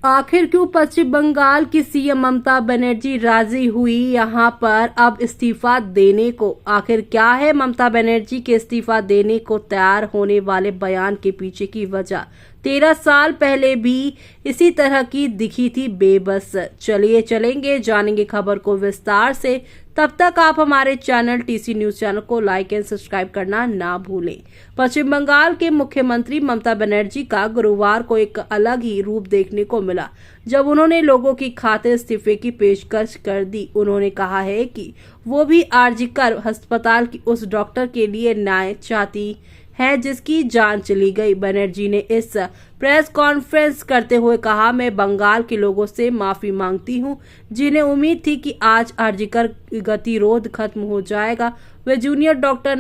आखिर क्यों पश्चिम बंगाल की सीएम ममता बनर्जी राजी हुई यहां पर अब इस्तीफा देने को? आखिर क्या है ममता बनर्जी के इस्तीफा देने को तैयार होने वाले बयान के पीछे की वजह? 13 साल पहले भी इसी तरह की दिखी थी बेबस। चलिए चलेंगे, जानेंगे खबर को विस्तार से। तब तक आप हमारे चैनल टीसी न्यूज चैनल को लाइक एंड सब्सक्राइब करना ना भूलें। पश्चिम बंगाल के मुख्यमंत्री ममता बनर्जी का गुरुवार को एक अलग ही रूप देखने को मिला जब उन्होंने लोगों की खातिर इस्तीफे की पेशकश कर दी। उन्होंने कहा है कि वो भी आरजीकर अस्पताल की उस डॉक्टर के लिए न्याय चाहती है जिसकी जान चली गई। बनर्जी ने इस प्रेस कॉन्फ्रेंस करते हुए कहा, मैं बंगाल के लोगों से माफी मांगती हूं जिन्हें उम्मीद थी कि आज आरजीकर गतिरोध खत्म हो जाएगा। वे जूनियर डॉक्टर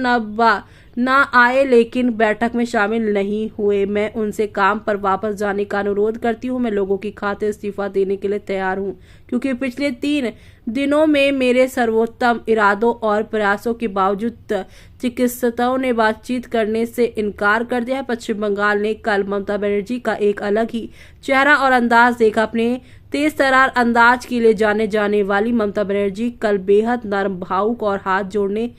ना आए लेकिन बैठक में शामिल नहीं हुए। मैं उनसे काम पर वापस जाने का अनुरोध करती हूं। मैं लोगों की खातिर इस्तीफा देने के लिए तैयार हूं क्योंकि पिछले 3 दिनों में मेरे सर्वोत्तम इरादों और प्रयासों के बावजूद चिकित्सकों ने बातचीत करने से इनकार कर दिया है। पश्चिम बंगाल ने कल ममता बनर्जी का एक अलग ही चेहरा और अंदाज देखा। अपने तेज तर्रार अंदाज के लिए जाने जाने वाली ममता बनर्जी कल बेहद नरम, भावुक और हाथ जोड़ने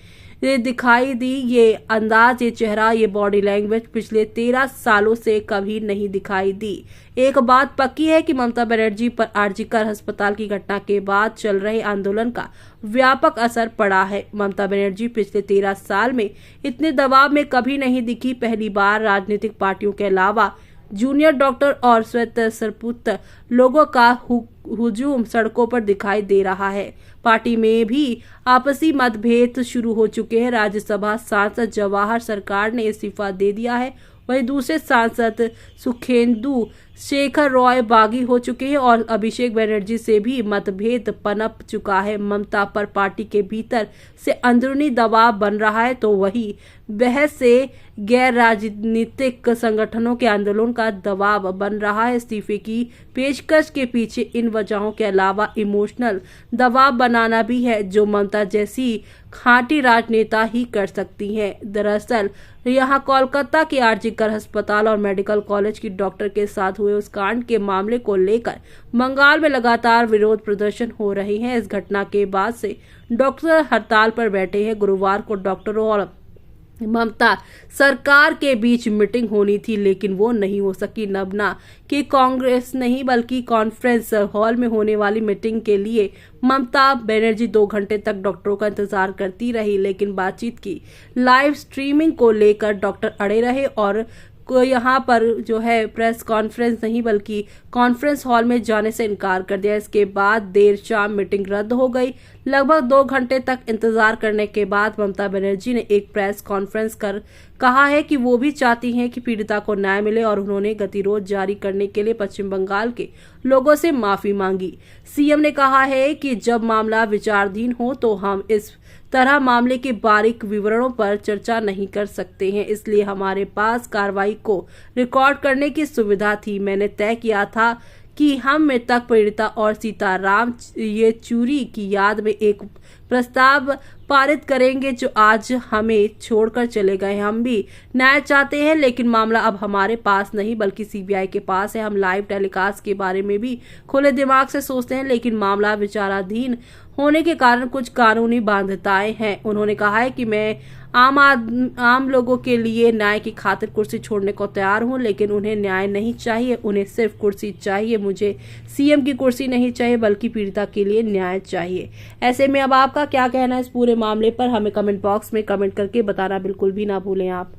दिखाई दी। ये अंदाज, ये चेहरा, ये बॉडी लैंग्वेज पिछले 13 सालों से कभी नहीं दिखाई दी। एक बात पक्की है कि ममता बनर्जी पर आरजीकर अस्पताल की घटना के बाद चल रहे आंदोलन का व्यापक असर पड़ा है। ममता बनर्जी पिछले 13 साल में इतने दबाव में कभी नहीं दिखी। पहली बार राजनीतिक पार्टियों के अलावा जूनियर डॉक्टर और स्वतःस्फूर्त लोगों का हुजूम सड़कों पर दिखाई दे रहा है। पार्टी में भी आपसी मतभेद शुरू हो चुके हैं। राज्यसभा सांसद जवाहर सरकार ने इस्तीफा दे दिया है, वहीं दूसरे सांसद सुखेंदु शेखर रॉय बागी हो चुके हैं और अभिषेक बनर्जी से भी मतभेद पनप चुका है। ममता पर पार्टी के भीतर से अंदरूनी दबाव बन रहा है तो वही बहस से गैर राजनीतिक संगठनों के आंदोलन का दबाव बन रहा है। इस्तीफे की पेशकश के पीछे इन वजहों के अलावा इमोशनल दबाव बनाना भी है जो ममता जैसी खांटी राजनेता ही कर सकती हैं। दरअसल यहाँ कोलकाता के आरजीकर अस्पताल और मेडिकल कॉलेज की डॉक्टर के साथ हुए उस कांड के मामले को लेकर बंगाल में लगातार विरोध प्रदर्शन हो रहे हैं। इस घटना के बाद से डॉक्टर हड़ताल पर बैठे हैं। गुरुवार को डॉक्टरों और ममता सरकार के बीच मीटिंग होनी थी लेकिन वो नहीं हो सकी। नबना कि कांग्रेस नहीं बल्कि कॉन्फ्रेंस हॉल में होने वाली मीटिंग के लिए ममता बनर्जी 2 घंटे तक डॉक्टरों का इंतजार करती रही लेकिन बातचीत की लाइव स्ट्रीमिंग को लेकर डॉक्टर अड़े रहे और को यहाँ पर जो है प्रेस कॉन्फ्रेंस नहीं बल्कि कॉन्फ्रेंस हॉल में जाने से इनकार कर दिया। इसके बाद देर शाम मीटिंग रद्द हो गई। लगभग 2 घंटे तक इंतजार करने के बाद ममता बनर्जी ने एक प्रेस कॉन्फ्रेंस कर कहा है कि वो भी चाहती हैं कि पीड़िता को न्याय मिले और उन्होंने गतिरोध जारी करने के लिए पश्चिम बंगाल के लोगों से माफी मांगी। सीएम ने कहा है कि जब मामला विचाराधीन हो तो हम इस तरह मामले के बारीक विवरणों पर चर्चा नहीं कर सकते हैं, इसलिए हमारे पास कार्रवाई को रिकॉर्ड करने की सुविधा थी। मैंने तय किया था कि हम मृतक पीड़िता और सीताराम येचुरी की याद में एक प्रस्ताव पारित करेंगे जो आज हमें छोड़कर चले गए। हम भी न्याय चाहते हैं लेकिन मामला अब हमारे पास नहीं बल्कि सीबीआई के पास है। हम लाइव टेलीकास्ट के बारे में भी खुले दिमाग से सोचते हैं लेकिन मामला विचाराधीन होने के कारण कुछ कानूनी बाध्यताएं हैं। उन्होंने कहा है कि मैं आम लोगों के लिए न्याय की खातिर कुर्सी छोड़ने को तैयार हूं लेकिन उन्हें न्याय नहीं चाहिए, उन्हें सिर्फ कुर्सी चाहिए। मुझे सीएम की कुर्सी नहीं चाहिए बल्कि पीड़िता के लिए न्याय चाहिए। ऐसे में अब आपका क्या कहना है इस पूरे मामले पर? हमें कमेंट बॉक्स में कमेंट करके बताना बिल्कुल भी ना भूलें आप।